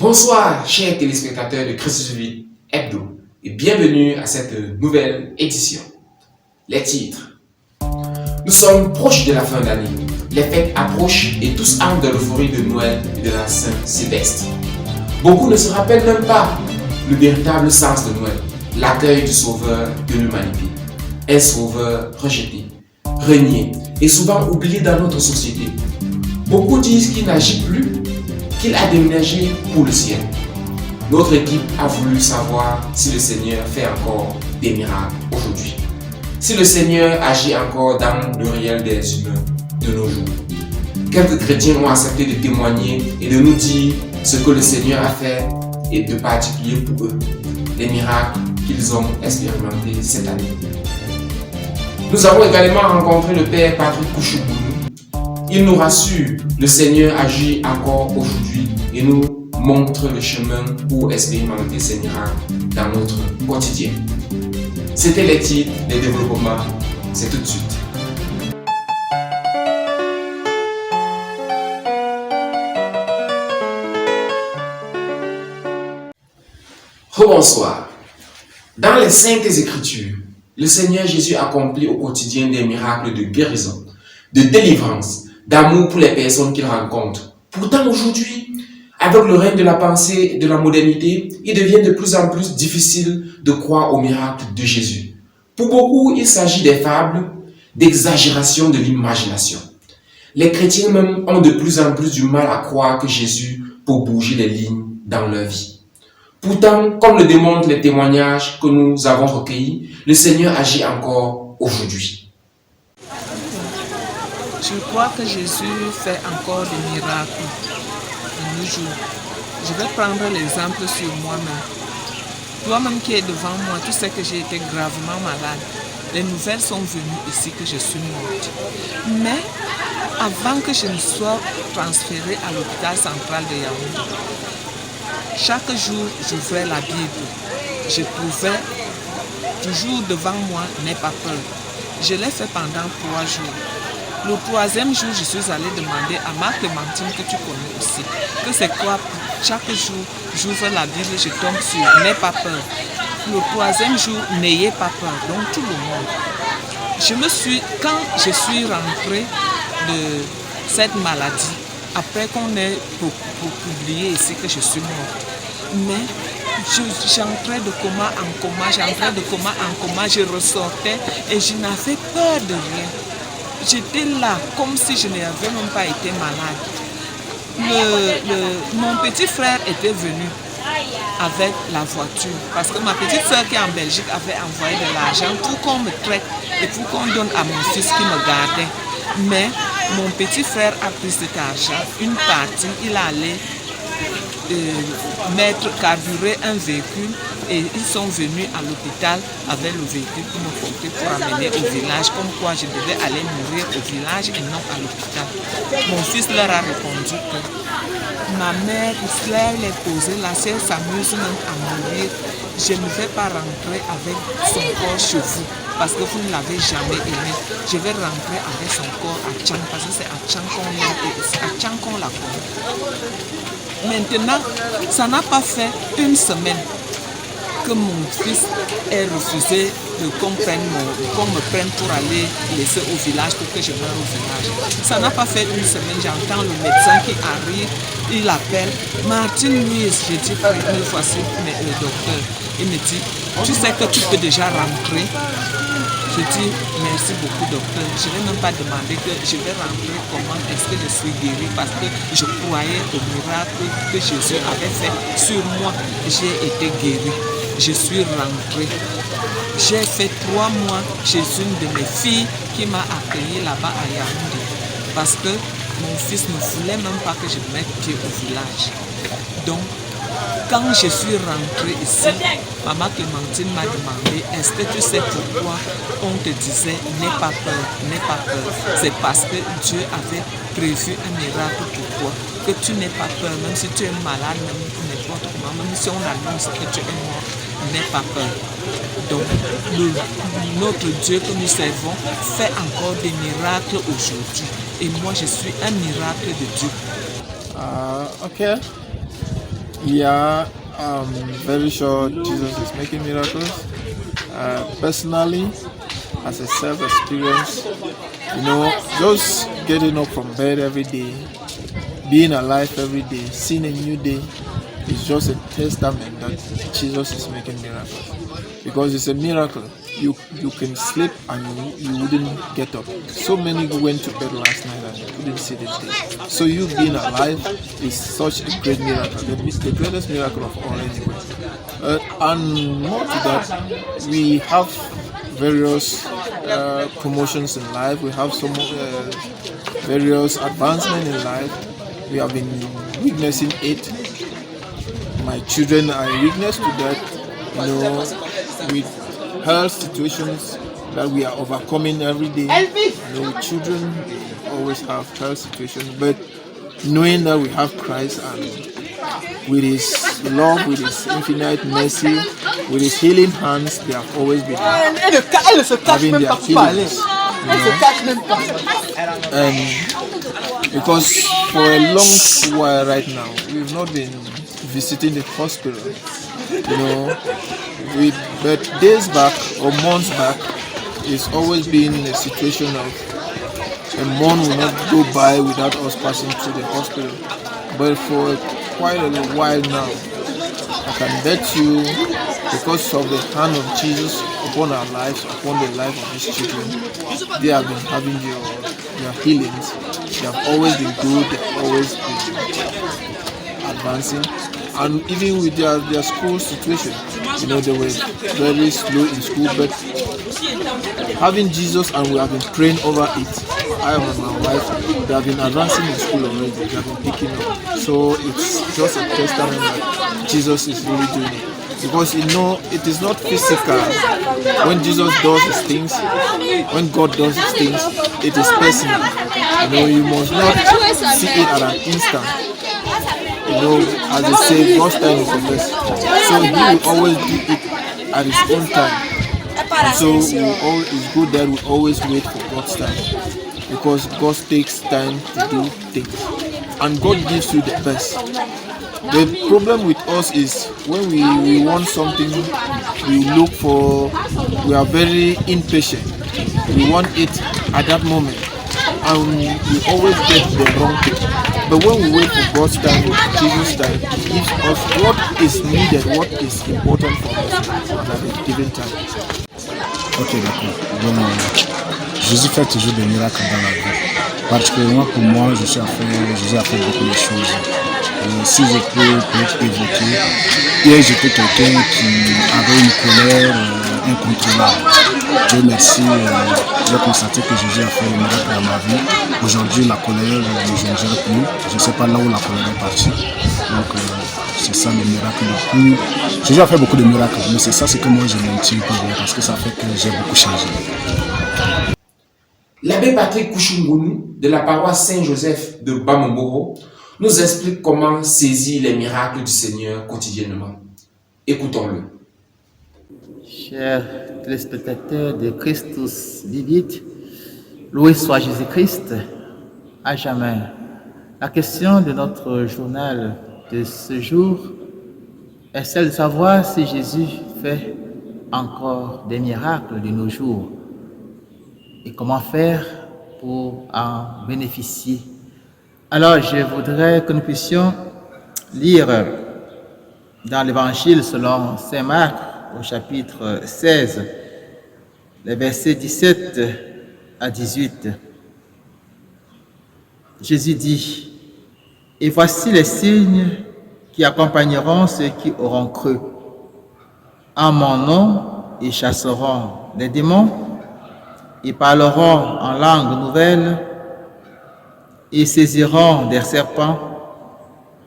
Bonsoir, chers téléspectateurs de Christ Vie Hebdo, et bienvenue à cette nouvelle édition. Les titres. Nous sommes proches de la fin d'année. Les fêtes approchent et tous entrent dans l'euphorie de Noël et de la Saint-Sylvestre. Beaucoup ne se rappellent même pas le véritable sens de Noël, l'accueil du Sauveur de l'humanité. Un Sauveur rejeté, renié et souvent oublié dans notre société. Beaucoup disent qu'il n'agit plus, qu'il a déménagé pour le ciel. Notre équipe a voulu savoir si le Seigneur fait encore des miracles aujourd'hui. Si le Seigneur agit encore dans le réel des humains de nos jours. Quelques chrétiens ont accepté de témoigner et de nous dire ce que le Seigneur a fait et de particulier pour eux, les miracles qu'ils ont expérimentés cette année. Nous avons également rencontré le Père Patrick Kouchoukoulou. Il nous rassure, le Seigneur agit encore aujourd'hui et nous montre le chemin pour expérimenter ces miracles dans notre quotidien. C'était les titres, les développements, c'est tout de suite. Rebonsoir. Dans les Saintes Écritures, le Seigneur Jésus accomplit au quotidien des miracles de guérison, de délivrance, d'amour pour les personnes qu'il rencontre. Pourtant aujourd'hui, avec le règne de la pensée et de la modernité, il devient de plus en plus difficile de croire aux miracles de Jésus. Pour beaucoup, il s'agit des fables, d'exagération de l'imagination. Les chrétiens même ont de plus en plus du mal à croire que Jésus peut bouger les lignes dans leur vie. Pourtant, comme le démontrent les témoignages que nous avons recueillis, le Seigneur agit encore aujourd'hui. Je crois que Jésus fait encore des miracles de nos jours. Je vais prendre l'exemple sur moi-même. Toi-même qui es devant moi, tu sais que j'ai été gravement malade. Les nouvelles sont venues ici que je suis morte. Mais avant que je ne sois transférée à l'hôpital central de Yaoundé, chaque jour j'ouvrais la Bible. Je trouvais toujours devant moi, n'aie pas peur. Je l'ai fait pendant 3 jours. Le 3e jour, je suis allée demander à ma Clémentine, que tu connais aussi, que c'est quoi. Chaque jour, j'ouvre la Bible et je tombe sur « N'aie pas peur ». Le 3e jour, « N'ayez pas peur ». Donc tout le monde. Quand je suis rentrée de cette maladie, après qu'on ait publié ici que je suis morte, mais j'entrais de coma en coma, je ressortais et je n'avais peur de rien. J'étais là, comme si je n'avais même pas été malade. Mon petit frère était venu avec la voiture, parce que ma petite soeur qui est en Belgique avait envoyé de l'argent pour qu'on me traite et pour qu'on donne à mon fils qui me gardait. Mais mon petit frère a pris cet argent, une partie, il allait carburer un véhicule et ils sont venus à l'hôpital avec le véhicule pour me porter pour amener au village, comme quoi je devais aller mourir au village et non à l'hôpital. Mon fils leur a répondu que ma mère, il est posé là, si elle s'amuse même à mourir, je ne vais pas rentrer avec son corps chez vous parce que vous ne l'avez jamais aimé. Je vais rentrer avec son corps à Tchang parce que c'est à Tchang qu'on l'aime et c'est à Tchang qu'on l'a connu. Maintenant, ça n'a pas fait une semaine que mon fils ait refusé qu'on me prenne pour aller laisser au village pour que je meure au village. Ça n'a pas fait une semaine, j'entends le médecin qui arrive, il appelle Martine Louise, je dis une fois-ci, le docteur, il me dit, tu sais que tu peux déjà rentrer. Je dis merci beaucoup docteur, je ne vais même pas demander que je vais rentrer comment est-ce que je suis guéri parce que je croyais au miracle que Jésus avait fait sur moi. J'ai été guéri, je suis rentré. J'ai fait 3 mois chez une de mes filles qui m'a accueilli là-bas à Yaoundé parce que mon fils ne voulait même pas que je mette pied au village. Donc, quand je suis rentrée ici, maman Clémentine m'a demandé « Est-ce que tu sais pourquoi on te disait « N'aie pas peur, n'aie pas peur ». C'est parce que Dieu avait prévu un miracle pour toi, que tu n'aies pas peur, même si tu es malade, même n'importe comment, même si on annonce que tu es mort, n'aie pas peur. Donc, notre Dieu que nous servons fait encore des miracles aujourd'hui. Et moi, je suis un miracle de Dieu. Ok. Yeah, very sure Jesus is making miracles. Personally, as a self experience, just getting up from bed every day, being alive every day, seeing a new day is just a testament that Jesus is making miracles. Because it's a miracle. You can sleep and you wouldn't get up. So many went to bed last night and you couldn't see the day. So you being alive is such a great miracle. The greatest miracle of all anyway. And more to that, we have various promotions in life. We have some various advancement in life. We have been witnessing it. My children are a witness to that. With health situations that we are overcoming every day. With children, we always have health situations, but knowing that we have Christ and with His love, with His infinite mercy, with His healing hands, they have always been having their healings. And because for a long while right now, we've not been visiting the hospital. But days back or months back, it's always been a situation of a month will not go by without us passing through the hospital. But for quite a while now, I can bet you, because of the hand of Jesus upon our lives, upon the life of His children, they have been having their healings. They have always been good. They have always been advancing. And even with their school situation, they were very slow in school, but having Jesus, and we have been praying over it. I and my wife, they have been advancing in school already. They have been picking up. So it's just a testament that Jesus is really doing it. Because it is not physical. When Jesus does His things, when God does His things, it is personal. You must not see it at an instant. As they say, God's time is the best. So He will always do it at His own time. And so it's good that we always wait for God's time, because God takes time to do things, and God gives you the best. The problem with us is when we want something, we are very impatient. We want it at that moment, and we always get the wrong thing. But when we wait for God's time, Jesus' time, He gives us what is needed, what is important for us at a given time. Ok, d'accord. Bon, Jésus fait toujours des miracles dans la vie. Particulièrement pour moi, Jésus a fait beaucoup de choses. Si je peux peut-être évoquer, hier j'étais quelqu'un qui avait une colère incontrôlable. Dieu merci, j'ai constaté que Jésus a fait des miracles dans ma vie. Aujourd'hui, la colère, je ne gère plus. Je ne sais pas là où la colère est partie. Donc, c'est ça le miracle. Jésus a fait beaucoup de miracles, mais c'est ça ce que moi je ne tiens pas bien, parce que ça fait que j'ai beaucoup changé. L'abbé Patrick Kouchoungounou de la paroisse Saint-Joseph de Bamamboro nous explique comment saisir les miracles du Seigneur quotidiennement. Écoutons-le. Chers téléspectateurs de Christus Vivit, loué soit Jésus-Christ à jamais. La question de notre journal de ce jour est celle de savoir si Jésus fait encore des miracles de nos jours et comment faire pour en bénéficier. Alors, je voudrais que nous puissions lire dans l'Évangile selon Saint Marc au chapitre 16, les versets 17 à 18. Jésus dit: « Et voici les signes qui accompagneront ceux qui auront cru. En mon nom, ils chasseront les démons, ils parleront en langue nouvelle, ils saisiront des serpents,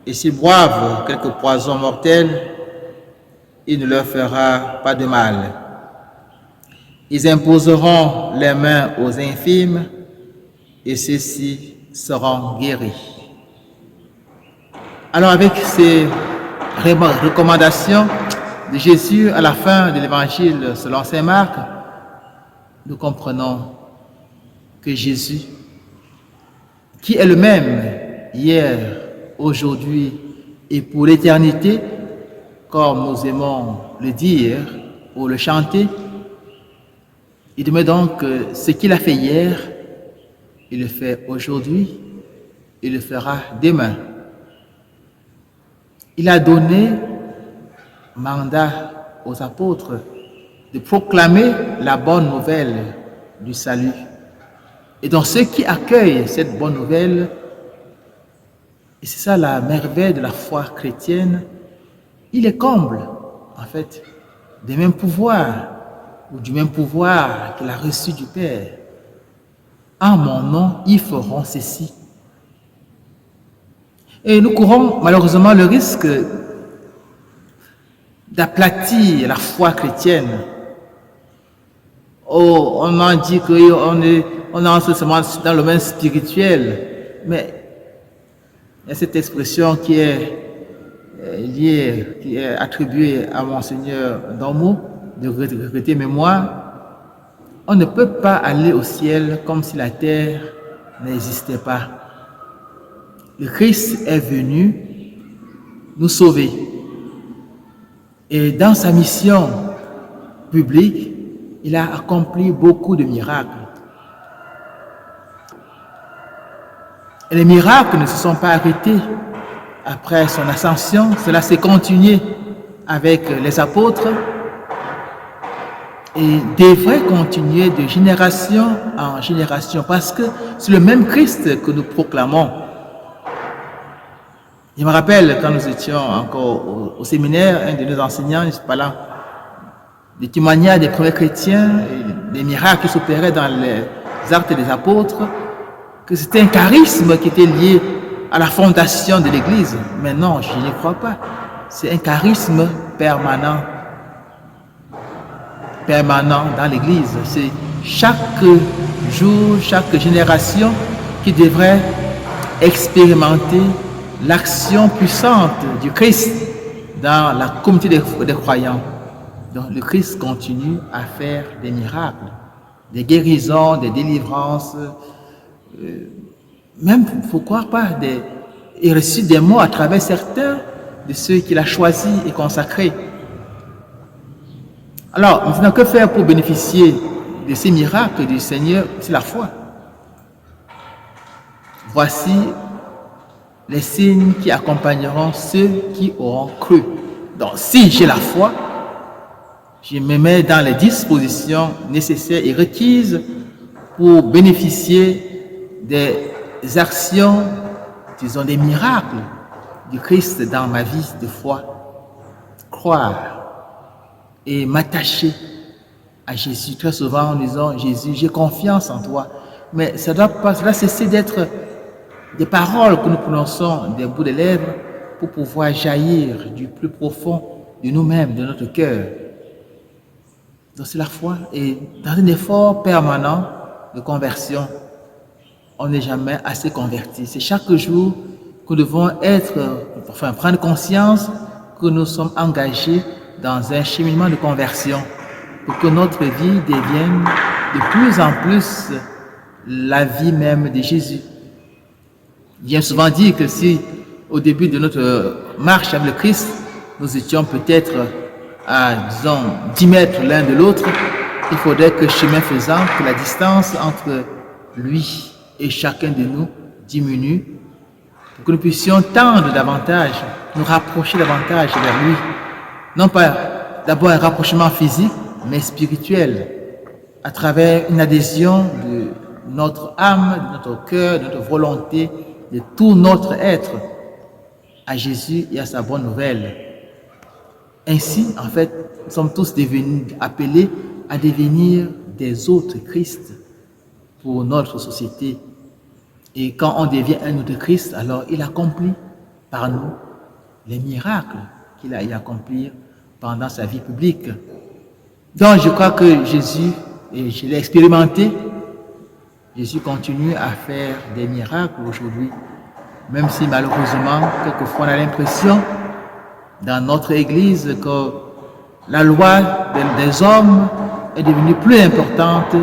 et s'ils boivent quelques poisons mortels, il ne leur fera pas de mal. Ils imposeront les mains aux infirmes, et ceux-ci seront guéris. » Alors, avec ces recommandations de Jésus à la fin de l'Évangile selon saint Marc, nous comprenons que Jésus, qui est le même hier, aujourd'hui et pour l'éternité, comme nous aimons le dire ou le chanter. Il demeure donc que ce qu'il a fait hier, il le fait aujourd'hui, il le fera demain. Il a donné mandat aux apôtres de proclamer la bonne nouvelle du salut. Et donc ceux qui accueillent cette bonne nouvelle, et c'est ça la merveille de la foi chrétienne, il les comble en fait des mêmes pouvoirs ou du même pouvoir qu'il a reçu du Père. En mon nom, ils feront ceci. Et nous courons malheureusement le risque d'aplatir la foi chrétienne. Oh, on en dit qu'on est en ce moment dans le domaine spirituel, mais il y a cette expression qui est liée, qui est attribuée à Monseigneur Dormeau, de regretter mémoire. On ne peut pas aller au ciel comme si la terre n'existait pas. Le Christ est venu nous sauver. Et dans sa mission publique, il a accompli beaucoup de miracles. Et les miracles ne se sont pas arrêtés après son ascension. Cela s'est continué avec les apôtres et devrait continuer de génération en génération parce que c'est le même Christ que nous proclamons. Je me rappelle quand nous étions encore au séminaire, un de nos enseignants, je ne suis pas là, des témoignages des premiers chrétiens, des miracles qui s'opéraient dans les actes des apôtres, que c'était un charisme qui était lié à la fondation de l'Église. Mais non, je n'y crois pas. C'est un charisme permanent dans l'Église. C'est chaque jour, chaque génération qui devrait expérimenter l'action puissante du Christ dans la communauté des croyants. Donc le Christ continue à faire des miracles, des guérisons, des délivrances, même, il faut croire pas, il reçut des mots à travers certains de ceux qu'il a choisis et consacrés. Alors, maintenant, que faire pour bénéficier de ces miracles du Seigneur? C'est la foi. Voici les signes qui accompagneront ceux qui auront cru. Donc, si j'ai la foi, je me mets dans les dispositions nécessaires et requises pour bénéficier des actions, disons des miracles du Christ dans ma vie de foi. Croire et m'attacher à Jésus. Très souvent, en disant, Jésus, j'ai confiance en toi. Mais ça doit cesser d'être des paroles que nous prononçons des bouts de lèvres pour pouvoir jaillir du plus profond de nous-mêmes, de notre cœur. Donc c'est la foi. Et dans un effort permanent de conversion, on n'est jamais assez converti. C'est chaque jour que nous devons prendre conscience que nous sommes engagés dans un cheminement de conversion pour que notre vie devienne de plus en plus la vie même de Jésus. Il est souvent dit que si au début de notre marche avec le Christ, nous étions peut-être à, disons, 10 mètres l'un de l'autre, il faudrait que chemin faisant, que la distance entre lui et chacun de nous diminue pour que nous puissions tendre davantage, nous rapprocher davantage vers lui. Non pas d'abord un rapprochement physique, mais spirituel, à travers une adhésion de notre âme, de notre cœur, de notre volonté, de tout notre être à Jésus et à sa bonne nouvelle. Ainsi, en fait, nous sommes tous appelés à devenir des autres Christ pour notre société. Et quand on devient un autre Christ, alors il accomplit par nous les miracles qu'il a accomplis pendant sa vie publique. Donc je crois que Jésus, et je l'ai expérimenté, Jésus continue à faire des miracles aujourd'hui, même si malheureusement, quelquefois on a l'impression dans notre Église que la loi des hommes est devenue plus importante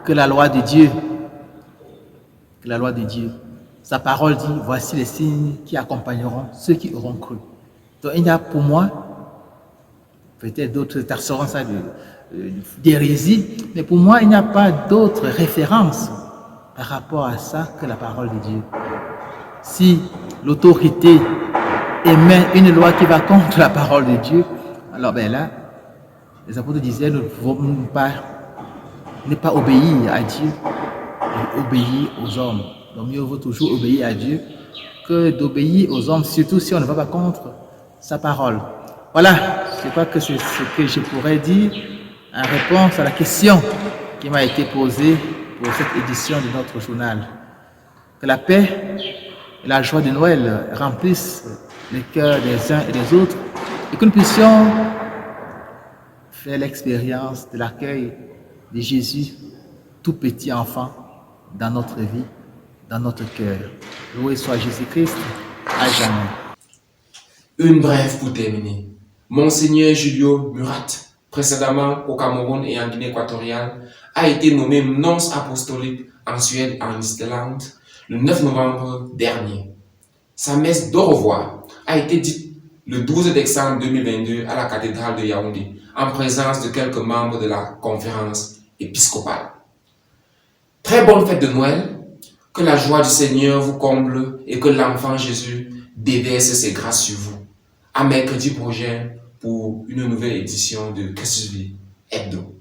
que la loi de Dieu. Que la loi de Dieu. sa parole dit, voici les signes qui accompagneront ceux qui auront cru. Donc il y a pour moi, peut-être d'autres taxeront ça d'hérésie, mais pour moi, il n'y a pas d'autre référence par rapport à ça que la parole de Dieu. Si l'autorité émet une loi qui va contre la parole de Dieu, alors ben là, les apôtres disaient, nous ne pouvons pas obéir à Dieu, mais obéir aux hommes. Donc mieux vaut toujours obéir à Dieu que d'obéir aux hommes, surtout si on ne va pas contre sa parole. Voilà, je crois que c'est ce que je pourrais dire en réponse à la question qui m'a été posée pour cette édition de notre journal. Que la paix et la joie de Noël remplissent les cœurs des uns et des autres et que nous puissions faire l'expérience de l'accueil de Jésus, tout petit enfant, dans notre vie, dans notre cœur. Loué soit Jésus-Christ, à jamais. Une brève pour terminer. Monseigneur Julio Murat, précédemment au Cameroun et en Guinée équatoriale, a été nommé nonce apostolique en Suède et en Islande le 9 novembre dernier. Sa messe d'au revoir a été dite le 12 décembre 2022 à la cathédrale de Yaoundé, en présence de quelques membres de la conférence épiscopale. Très bonne fête de Noël, que la joie du Seigneur vous comble et que l'enfant Jésus déverse ses grâces sur vous. À mercredi prochain pour une nouvelle édition de Christus Vit Hebdo.